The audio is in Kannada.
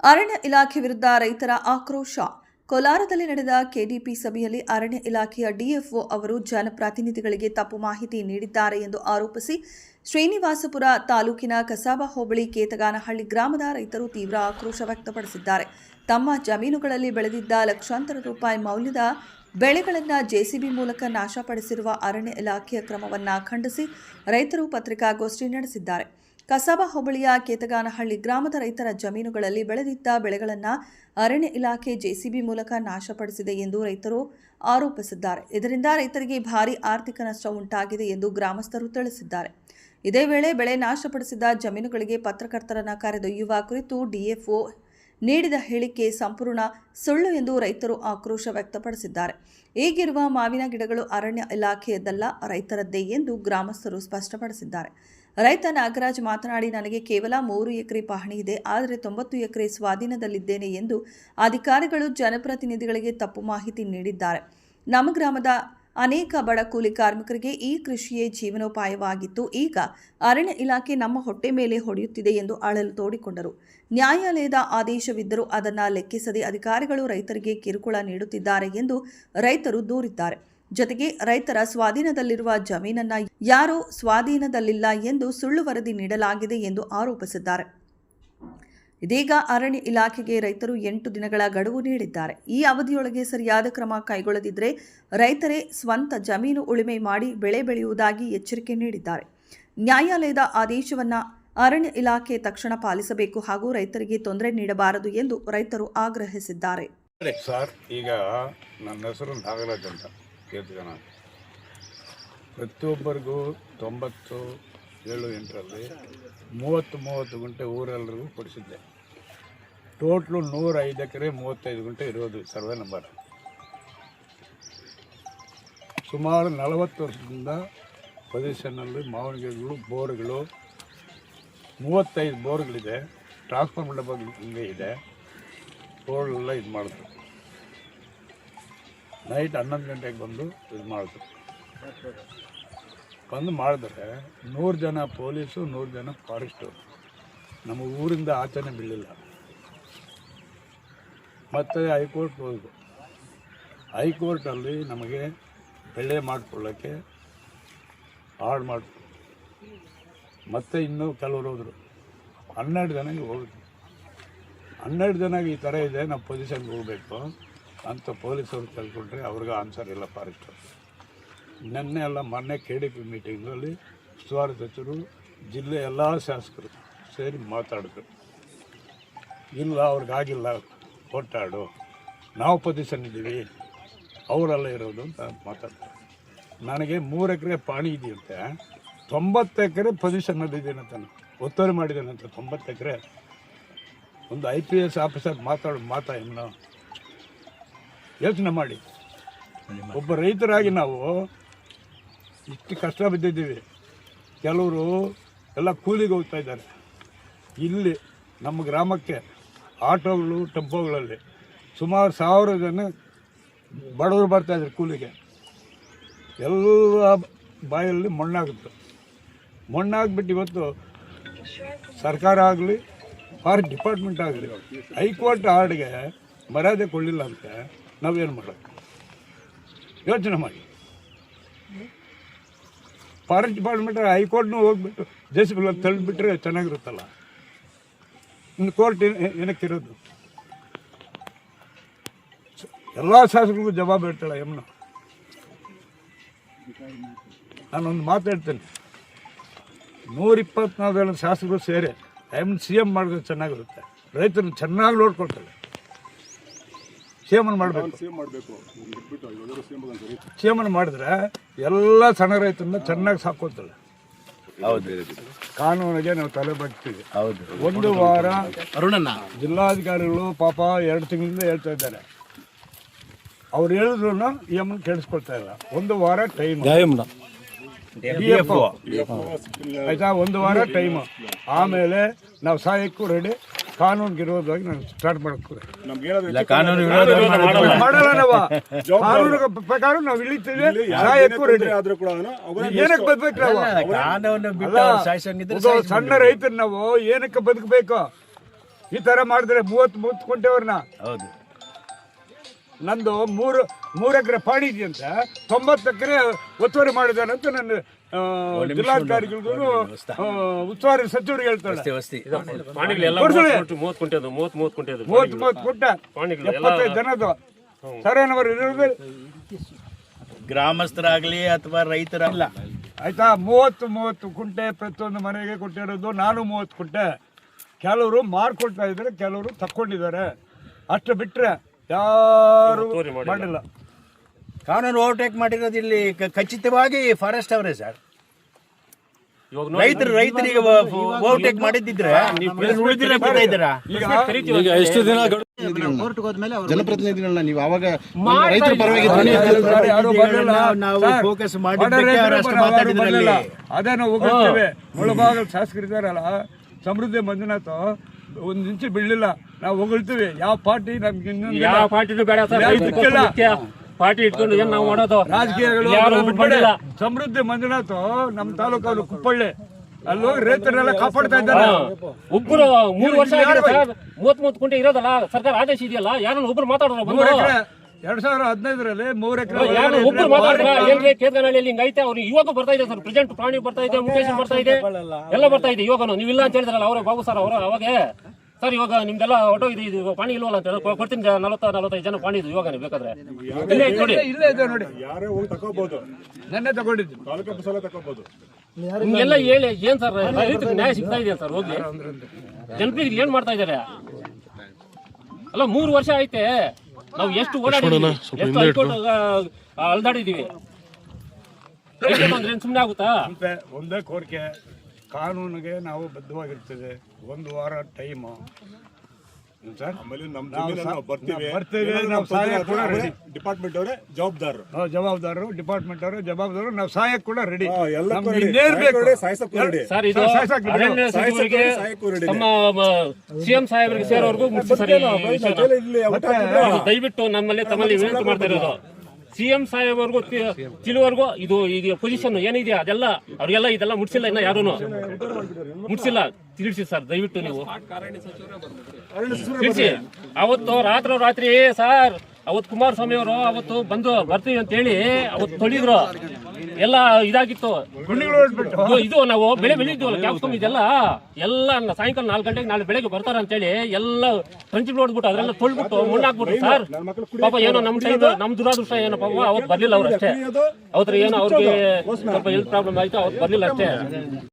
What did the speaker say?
ಅರಣ್ಯ ಇಲಾಖೆ ವಿರುದ್ಧ ರೈತರ ಆಕ್ರೋಶ. ಕೋಲಾರದಲ್ಲಿ ನಡೆದ ಕೆಡಿಪಿ ಸಭೆಯಲ್ಲಿ ಅರಣ್ಯ ಇಲಾಖೆಯ ಡಿಎಫ್ಒ ಅವರು ಜನಪ್ರತಿನಿಧಿಗಳಿಗೆ ತಪ್ಪು ಮಾಹಿತಿ ನೀಡಿದ್ದಾರೆ ಎಂದು ಆರೋಪಿಸಿ ಶ್ರೀನಿವಾಸಪುರ ತಾಲೂಕಿನ ಕಸಾಬಾ ಹೋಬಳಿ ಕೇತಗಾನಹಳ್ಳಿ ಗ್ರಾಮದ ರೈತರು ತೀವ್ರ ಆಕ್ರೋಶ ವ್ಯಕ್ತಪಡಿಸಿದ್ದಾರೆ. ತಮ್ಮ ಜಮೀನುಗಳಲ್ಲಿ ಬೆಳೆದಿದ್ದ ಲಕ್ಷಾಂತರ ರೂಪಾಯಿ ಮೌಲ್ಯದ ಬೆಳೆಗಳನ್ನು ಜೆಸಿಬಿ ಮೂಲಕ ನಾಶಪಡಿಸಿರುವ ಅರಣ್ಯ ಇಲಾಖೆಯ ಕ್ರಮವನ್ನು ಖಂಡಿಸಿ ರೈತರು ಪತ್ರಿಕಾಗೋಷ್ಠಿ ನಡೆಸಿದ್ದಾರೆ. ಕಸಾಬಾ ಹೋಬಳಿಯ ಕೇತಗಾನಹಳ್ಳಿ ಗ್ರಾಮದ ರೈತರ ಜಮೀನುಗಳಲ್ಲಿ ಬೆಳೆದಿದ್ದ ಬೆಳೆಗಳನ್ನು ಅರಣ್ಯ ಇಲಾಖೆ ಜೆಸಿಬಿ ಮೂಲಕ ನಾಶಪಡಿಸಿದೆ ಎಂದು ರೈತರು ಆರೋಪಿಸಿದ್ದಾರೆ. ಇದರಿಂದ ರೈತರಿಗೆ ಭಾರೀ ಆರ್ಥಿಕ ನಷ್ಟ ಉಂಟಾಗಿದೆ ಎಂದು ಗ್ರಾಮಸ್ಥರು ತಿಳಿಸಿದ್ದಾರೆ. ಇದೇ ವೇಳೆ ಬೆಳೆ ನಾಶಪಡಿಸಿದ ಜಮೀನುಗಳಿಗೆ ಪತ್ರಕರ್ತರನ್ನು ಕರೆದೊಯ್ಯುವ ಕುರಿತು ಡಿಎಫ್ಒ ನೀಡಿದ ಹೇಳಿಕೆ ಸಂಪೂರ್ಣ ಸುಳ್ಳು ಎಂದು ರೈತರು ಆಕ್ರೋಶ ವ್ಯಕ್ತಪಡಿಸಿದ್ದಾರೆ. ಈಗಿರುವ ಮಾವಿನ ಗಿಡಗಳು ಅರಣ್ಯ ಇಲಾಖೆಯದ್ದಲ್ಲ, ರೈತರದ್ದೇ ಎಂದು ಗ್ರಾಮಸ್ಥರು ಸ್ಪಷ್ಟಪಡಿಸಿದ್ದಾರೆ. ರೈತ ನಾಗರಾಜ್ ಮಾತನಾಡಿ, ನನಗೆ ಕೇವಲ 3 ಎಕರೆ ಪಹಣಿ ಇದೆ, ಆದರೆ 90 ಎಕರೆ ಸ್ವಾಧೀನದಲ್ಲಿದ್ದೇನೆ ಎಂದು ಅಧಿಕಾರಿಗಳು ಜನಪ್ರತಿನಿಧಿಗಳಿಗೆ ತಪ್ಪು ಮಾಹಿತಿ ನೀಡಿದ್ದಾರೆ. ನಮ್ಮ ಗ್ರಾಮದ ಅನೇಕ ಬಡ ಕೂಲಿ ಕಾರ್ಮಿಕರಿಗೆ ಈ ಕೃಷಿಯೇ ಜೀವನೋಪಾಯವಾಗಿತ್ತು. ಈಗ ಅರಣ್ಯ ಇಲಾಖೆ ನಮ್ಮ ಹೊಟ್ಟೆ ಮೇಲೆ ಹೊಡೆಯುತ್ತಿದೆ ಎಂದು ಅಳಲು ತೋಡಿಕೊಂಡರು. ನ್ಯಾಯಾಲಯದ ಆದೇಶವಿದ್ದರೂ ಅದನ್ನು ಲೆಕ್ಕಿಸದೆ ಅಧಿಕಾರಿಗಳು ರೈತರಿಗೆ ಕಿರುಕುಳ ನೀಡುತ್ತಿದ್ದಾರೆ ಎಂದು ರೈತರು ದೂರಿದ್ದಾರೆ. ಜೊತೆಗೆ ರೈತರ ಸ್ವಾಧೀನದಲ್ಲಿರುವ ಜಮೀನನ್ನ ಯಾರೋ ಸ್ವಾಧೀನದಲ್ಲಿಲ್ಲ ಎಂದು ಸುಳ್ಳು ವರದಿ ನೀಡಲಾಗಿದೆ ಎಂದು ಆರೋಪಿಸಿದ್ದಾರೆ. ಇದೀಗ ಅರಣ್ಯ ಇಲಾಖೆಗೆ ರೈತರು 8 ದಿನಗಳ ಗಡುವು ನೀಡಿದ್ದಾರೆ. ಈ ಅವಧಿಯೊಳಗೆ ಸರಿಯಾದ ಕ್ರಮ ಕೈಗೊಳ್ಳದಿದ್ದರೆ ರೈತರೇ ಸ್ವಂತ ಜಮೀನು ಉಳುಮೆ ಮಾಡಿ ಬೆಳೆ ಬೆಳೆಯುವುದಾಗಿ ಎಚ್ಚರಿಕೆ ನೀಡಿದ್ದಾರೆ. ನ್ಯಾಯಾಲಯದ ಆದೇಶವನ್ನು ಅರಣ್ಯ ಇಲಾಖೆ ತಕ್ಷಣ ಪಾಲಿಸಬೇಕು ಹಾಗೂ ರೈತರಿಗೆ ತೊಂದರೆ ನೀಡಬಾರದು ಎಂದು ರೈತರು ಆಗ್ರಹಿಸಿದ್ದಾರೆ. ಸರ್, ಈಗ ನನ್ನ ಹೆಸರು ನಾಗರಾಜ್ ಅಂತ ಕೇತಗಾನ. ಪ್ರತಿಯೊಬ್ಬರಿಗೂ 90, 7, 8ರಲ್ಲಿ 30 ಗುಂಟೆ ಊರೆಲ್ಲರಿಗೂ ಕೊಡಿಸಿದ್ದೆ. ಟೋಟ್ಲು 105 ಎಕರೆ 35 ಗುಂಟೆ ಇರೋದು ಸರ್ವೆ ನಂಬರ್. ಸುಮಾರು 40 ವರ್ಷದಿಂದ ಪೊಸಿಷನ್ನಲ್ಲಿ ಮಾವಿನ ಗಿಡಗಳು, ಬೋರ್ಗಳು 35 ಬೋರ್ಗಳಿದೆ. ಟ್ರಾನ್ಸ್ಫಾರ್ಮರ್ ಡಬ್ಬಗಳು ಹಿಂಗೆ ಇದೆ. ಬೋರ್ಗಳೆಲ್ಲ ಇದು ಮಾಡಿದ್ರು. ನೈಟ್ 11 ಗಂಟೆಗೆ ಬಂದು ಇದು ಮಾಡಿದ್ರು. ಬಂದು ಮಾಡಿದ್ರೆ 100 ಜನ ಪೊಲೀಸು, 100 ಜನ ಫಾರೆಸ್ಟು ನಮ್ಮ ಊರಿಂದ ಆಚೆನೆ ಬೀಳಿಲ್ಲ. ಮತ್ತು ಹೈಕೋರ್ಟ್ ಹೋದ್ರು. ಹೈಕೋರ್ಟಲ್ಲಿ ನಮಗೆ ಬೆಳೆ ಮಾಡಿಕೊಳ್ಳೋಕ್ಕೆ ಹಾಳು ಮಾಡಿ ಮತ್ತೆ ಇನ್ನೂ ಕೆಲವರು ಹೋದರು. 12 ಜನಕ್ಕೆ ಹೋಗಿದ್ರು. 12 ಜನಕ್ಕೆ ಈ ಥರ ಇದೆ, ನಾವು ಪೊಸಿಷನ್ಗೆ ಹೋಗಬೇಕು ಅಂತ ಪೊಲೀಸವ್ರು ಕೇಳ್ಕೊಂಡ್ರೆ ಅವ್ರಿಗೆ ಆನ್ಸರ್ ಇಲ್ಲ ಫಾರೆಸ್ಟರು. ಮೊನ್ನೆ ಕೆಡಿಪಿ ಮೀಟಿಂಗಲ್ಲಿ ಉಸ್ತುವಾರಿ ಸಚಿವರು, ಜಿಲ್ಲೆ ಎಲ್ಲ ಶಾಸಕರು ಸೇರಿ ಮಾತಾಡಿದ್ರು. ಇಲ್ಲ, ಅವ್ರಿಗಾಗಿಲ್ಲ, ಓಟಾಡು, ನಾವು ಪೊಸಿಷನ್ ಇದ್ದೀವಿ, ಅವರೆಲ್ಲ ಇರೋದು ಅಂತ ಮಾತಾಡ್ತಾರೆ. ನನಗೆ 3 ಎಕರೆ ಪಾಣಿ ಇದೆಯಂತೆ, 90 ಎಕರೆ ಪೊಸಿಷನ್ನಲ್ಲಿದ್ದೇನಂತ ಒತ್ತುವರಿ ಮಾಡಿದ್ದೇನಂತ. 90 ಎಕರೆ ಒಂದು IPS ಆಫೀಸರ್ ಮಾತಾ ಇನ್ನು ಯೋಚನೆ ಮಾಡಿ. ಒಬ್ಬ ರೈತರಾಗಿ ನಾವು ಇಷ್ಟು ಕಷ್ಟ ಬಿದ್ದಿದ್ದೀವಿ. ಕೆಲವರು ಎಲ್ಲ ಕೂಲಿಗೆ ಹೋಗ್ತಾ ಇದ್ದಾರೆ. ಇಲ್ಲಿ ನಮ್ಮ ಗ್ರಾಮಕ್ಕೆ ಆಟೋಗಳು, ಟೆಂಪೋಗಳಲ್ಲಿ ಸುಮಾರು 1000 ಜನ ಬಡವರು ಬರ್ತಾಯಿದ್ರು ಕೂಲಿಗೆ. ಎಲ್ಲ ಬಾಯಲ್ಲಿ ಮಣ್ಣಾಗುತ್ತೆ. ಮಣ್ಣಾಗ್ಬಿಟ್ಟು ಇವತ್ತು ಸರ್ಕಾರ ಆಗಲಿ, ಫಾರೆಸ್ಟ್ ಡಿಪಾರ್ಟ್ಮೆಂಟ್ ಆಗಲಿ, ಹೈಕೋರ್ಟ್ ಆರ್ಡ್ಗೆ ಮರ್ಯಾದೆ ಕೊಡಲಿಲ್ಲ ಅಂತ ನಾವೇನು ಮಾಡೋದು? ಯೋಚನೆ ಮಾಡಿ. ಫಾರೆಸ್ಟ್ ಡಿಪಾರ್ಟ್ಮೆಂಟ್ ಹೈಕೋರ್ಟ್ನೂ ಹೋಗ್ಬಿಟ್ಟು JCB ತಳ್ಳಿಬಿಟ್ರೆ ಚೆನ್ನಾಗಿರುತ್ತಲ್ಲ. ಇನ್ನು ಕೋರ್ಟ್ ಏನಕ್ಕಿರೋದು? ಎಲ್ಲ ಶಾಸಕರಿಗೂ ಜವಾಬು ಇರ್ತಾಳೆ ಯಮ್ನ. ನಾನೊಂದು ಮಾತಾಡ್ತೇನೆ. 124 ಜನ ಶಾಸಕರು ಸೇರಿ CM ಮಾಡಿದ್ರೆ ಚೆನ್ನಾಗಿರುತ್ತೆ. ರೈತರನ್ನು ಚೆನ್ನಾಗಿ ನೋಡ್ಕೊಳ್ತಾಳೆ. CM ಮಾಡಬೇಕು. CM ಮಾಡಿದ್ರೆ ಎಲ್ಲ ಸಣ್ಣ ರೈತರನ್ನ ಚೆನ್ನಾಗಿ ಸಾಕೋತಾಳೆ. ಕಾನೂನಿಗೆ ನಾವು ತಲೆ ಬಾಗ್ತೀವಿ. ಒಂದು ವಾರ ಜಿಲ್ಲಾಧಿಕಾರಿಗಳು ಪಾಪ 2 ತಿಂಗಳಿಂದ ಹೇಳ್ತಾ ಇದ್ದಾರೆ. ಅವ್ರು ಹೇಳಿದ್ರು EM ಕೇಳಿಸ್ಕೊಳ್ತಾ ಇಲ್ಲ. 1 ವಾರ ಟೈಮ್ ಆಯ್ತಾ? 1 ವಾರ ಟೈಮು. ಆಮೇಲೆ ನಾವು ಸಹಾಯಕ್ಕೂ ರೆಡಿ, ಕಾನೂನಿಗೆ ವಿರೋಧವಾಗಿ ನಾನು ಸ್ಟಾರ್ಟ್ ಮಾಡಕ್ಕೆ ಕಾನೂನು ಪ್ರಕಾರ ನಾವು ಇಳಿತೀವಿ. ಸಹಾಯಕ್ಕೂ ರೆಡಿ. ಏನಕ್ಕೆ ಬದುಕಬೇಕು ನಾವು? ಸಣ್ಣ ರೈತರು ನಾವು ಏನಕ್ಕೆ ಬದುಕಬೇಕು? ಈ ಥರ ಮಾಡಿದ್ರೆ 30 ಕೊಂಟೆವ್ರನ್ನ. ಹೌದು. ನಂದು 3 ಎಕರೆ ಪಾಣಿ ಇದೆಯಂತ 90 ಎಕರೆ ಒತ್ತುವರಿ ಮಾಡಿದ್ದಾನೆ ಅಂತ ನನ್ನ ಜಿಲ್ಲಾಧಿಕಾರಿಗಳಿಗೂ ಉಸ್ತುವಾರಿ ಸಚಿವರಿಗೆ ಹೇಳ್ತಾಳೆ. 30 ಕುಂಟೆ 75 ಜನದ್ದು ಸರೇನವರು ಇರೋದು ಗ್ರಾಮಸ್ಥರಾಗ್ಲಿ ಅಥವಾ ರೈತರಲ್ಲ. ಆಯ್ತಾ. 30 ಕುಂಟೆ ಪ್ರತಿಯೊಂದು ಮನೆಗೆ ಕೊಟ್ಟಿರೋದು. ನಾನು 30 ಕುಂಟೆ. ಕೆಲವರು ಮಾರ್ಕೊಳ್ತಾ ಇದ್ದಾರೆ, ಕೆಲವರು ತಕ್ಕೊಂಡಿದ್ದಾರೆ. ಅಷ್ಟು ಬಿಟ್ರೆ ಯಾರು ಮಾಡಿಲ್ಲ. ಕಾನೂನು ಓವರ್ಟೇಕ್ ಮಾಡಿರೋದು ಇಲ್ಲಿ ಖಚಿತವಾಗಿ ಫಾರೆಸ್ಟ್ ಅವರೇ ಸರ್. ರೈತರಿಗೆ ಓವರ್ಟೇಕ್ ಮಾಡಿದ್ದಿದ್ರೆ ಉಳಿದಿರ ಬರ್ತಾ ಇದ್ದೀರಾ. ಈಗ ಎಷ್ಟು ದಿನ ಕೋರ್ಟ್ಗೆ ಹೋದ್ಮೇಲೆ ಜನಪ್ರತಿನಿಧಿಗಳನ್ನ ನೀವು ಅವಾಗ ರೈತರ ಪರವಾಗಿ ಫೋಕಸ್ ಮಾಡಿದ್ದಕ್ಕೆ ಅವರು ಅಷ್ಟು ಮಾತಾಡಿದ್ರಲ್ಲಿ. ಅದೇ ನಾವು ಹೋಗ್ತೇವೆ. ಮುಳಬಾಗಲ್ ಶಾಸಕರಿದ್ದಾರಲ್ಲ, ಸಮೃದ್ಧಿ ಮಂಜುನಾಥ್ ಒಂದ್ ಇಂಚು ಬೀಳಲಿಲ್ಲ. ನಾವು ಹೊಗಳ್ತೀವಿ. ಯಾವ ಪಾರ್ಟಿ ನಮ್ಗೆ ಯಾವ ಪಾರ್ಟಿನೂ ಬೇಡ ಸರ್. ಪಾರ್ಟಿ ಇಟ್ಕೊಂಡು ಏನ್ ನಾವು ಮಾಡೋದು? ರಾಜಕೀಯಗಳು ಸಮೃದ್ಧಿ ಮಂಜುನಾಥ್ ನಮ್ಮ ತಾಲೂಕಲ್ಲಿ ಕುಪ್ಪಳ್ಳಿ ಅಲ್ಲಿ ಹೋಗಿ ರೈತರೆಲ್ಲ ಕಾಪಾಡ್ತಾ ಇದ್ದಾರೆ. ಒಬ್ಬರು 3 ವರ್ಷ ಆಗಿದೆ ಸರ್. 30 ಕುಂಟೆ ಇರೋದಲ್ಲ, ಸರ್ಕಾರ ಆದೇಶ ಇದೆಯಲ್ಲ, ಯಾರನ್ನ ಒಬ್ರು ಮಾತಾಡೋರು ಬಂದು 2015ರಲ್ಲಿ 3 ಎಕರೆ ಒಬ್ರು ಮಾತಾಡ್ರ ಏನ್ರಿ ಕೇದನಹಳ್ಳಿಯಲ್ಲಿ ಹಿಂಗೈತೆ. ಅವ್ರು ಇವಾಗ ಬರ್ತಾ ಇದೆ ಸರ್. ಪ್ರೆಸೆಂಟ್ ಪ್ರಾಣಿ ಬರ್ತಾ ಇದೆ, ಮುಖೇಶ್ ಬರ್ತಾ ಇದೆ, ಎಲ್ಲ ಬರ್ತಾ ಇದೆ. ಇವಾಗನು ನೀವಿಲ್ಲ ಅಂತ ಹೇಳಿದ್ರಲ್ಲ ಅವರೇ ಬಾಬು ಸರ್ ಅವರು ಅವಾಗ ಸರ್. ಇವಾಗ ನಿಮ್ದೆಲ್ಲ ಆಟೋ ಇದು ಪಾಣಿ ಇಲ್ವಲ್ಲ ಅಂತ ಹೇಳಿ ಕೊಡ್ತೀನಿ. 40-45 ಜನ ಪಾಣಿ ಇದು ಇವಾಗ ನೀವು ಬೇಕಾದ್ರೆ ಇಲ್ಲೇ ನೋಡಿ. ಇಲ್ಲೇ ಇದೆ ನೋಡಿ. ಯಾರೇ ಹೋಗಿ ತಗೋಬಹುದು. ನೆನ್ನೆ ತಗೊಂಡಿದ್ದು ನಿಮ್ಗೆಲ್ಲ ಹೇಳಿ ಏನ್ ಸರ್ ರೈತರಿಗೆ ನ್ಯಾಯ ಸಿಗ್ತಾ ಇದೆ ಸರ್? ಹೋಗಿ ಜನಪ್ರತಿನಿಧಿಗಳು ಏನ್ ಮಾಡ್ತಾ ಇದಾರೆ ಅಲ್ಲ? 3 ವರ್ಷ ಐತೆ. ನಾವು ಎಷ್ಟು ಓಡಾಡಿದ್ವಿ, ಎಷ್ಟು ಹೈಕೋರ್ಟ್ ಅಲ್ದಾಡಿದೀವಿ. ಅಂದ್ರೆ ಸುಮ್ಮನೆ ಆಗುತ್ತಾ? ಒಂದೇ ಕೋರಿಕೆ, ಕಾನೂನಿಗೆ ನಾವು ಬದ್ಧವಾಗಿರ್ತೇವೆ. 1 ವಾರ ಟೈಮು ಸರ್. ಬರ್ತೇವೆ. ನಾವು ಸಹಾಯ ಕೂಡ ರೆಡಿ. ಡಿಪಾರ್ಟ್ಮೆಂಟ್ ಅವರೇ ಜವಾಬ್ದಾರರು ಡಿಪಾರ್ಟ್ಮೆಂಟ್ ಅವರು ಜವಾಬ್ದಾರರು. ನಾವು ಸಹಾಯ ಕೂಡ ರೆಡಿ. ಸರ್ ಇದು ಅರಣ್ಯ ಸಚಿವರಿಗೆ ನಮ್ಮ ಸಿಎಂ ಸಾಹೇಬರಿಗೆ ಸೇರೋವರೆಗೂ ಮುಗಿಸಿ ಸರ್. ದಯವಿಟ್ಟು ನಮ್ಮಲ್ಲಿ ತಮ್ಮಲ್ಲಿ ವಿನಂತಿ ಮಾಡ್ತಾ ಇರೋದು, ಸಿಎಂ ಸಾಹೇಬ್ವರೆಗೂ ತಿಳುವರೆಗೂ ಇದು ಪೊಸಿಷನ್ ಏನಿದೆ ಅದೆಲ್ಲ ಅವ್ರಿಗೆಲ್ಲ ಇದೆಲ್ಲ ಮುಟ್ಸಿಲ್ಲ. ಇನ್ನ ಯಾರು ಮುಟ್ಸಿಲ್ಲ. ತಿಳಿಸಿ ಸರ್ ದಯವಿಟ್ಟು ನೀವು ತಿಳಿಸಿ. ಅವತ್ತು ರಾತ್ರಿ ಸರ್, ಅವತ್ತು ಕುಮಾರಸ್ವಾಮಿ ಅವರು ಅವತ್ತು ಬರ್ತೀವಿ ಅಂತ ಹೇಳಿ ಅವತ್ತು ತೊಳಿದ್ರು. ಎಲ್ಲ ಇದಾಗಿತ್ತು. ಇದು ನಾವು ಬೆಳಿದ್ವಲ್ಲ ಕ್ಯಾಪ್ಸ್ಕಮ್ ಇದೆಲ್ಲ ಎಲ್ಲ ಸಾಯಂಕಾಲ 4 ಗಂಟೆಗೆ ನಾಳೆ ಬೆಳಗ್ಗೆ ಬರ್ತಾರ ಅಂತ ಹೇಳಿ ಎಲ್ಲ ಫ್ರೆಂಚ್ ನೋಡ್ಬಿಟ್ಟು ಅದ್ರೆಲ್ಲ ತೊಳ್ಬಿಟ್ಟು ಮುಣ್ಣಾಕ್ಬಿಟ್ಟು ಸರ್. ಪಾಪ ಏನೋ ನಮ್ ದುರಾದೃಷ್ಟ ಏನೋ ಪಾಪ ಅವತ್ತು ಬರ್ಲಿಲ್ಲ ಅವ್ರು ಅಷ್ಟೇ. ಅವತ್ರ ಏನೋ ಅವ್ರಿಗೆ ಸ್ವಲ್ಪ ಹೆಲ್ತ್ ಪ್ರಾಬ್ಲಮ್ ಆಯ್ತು, ಅವತ್ತು ಬರ್ಲಿಲ್ಲ ಅಷ್ಟೇ.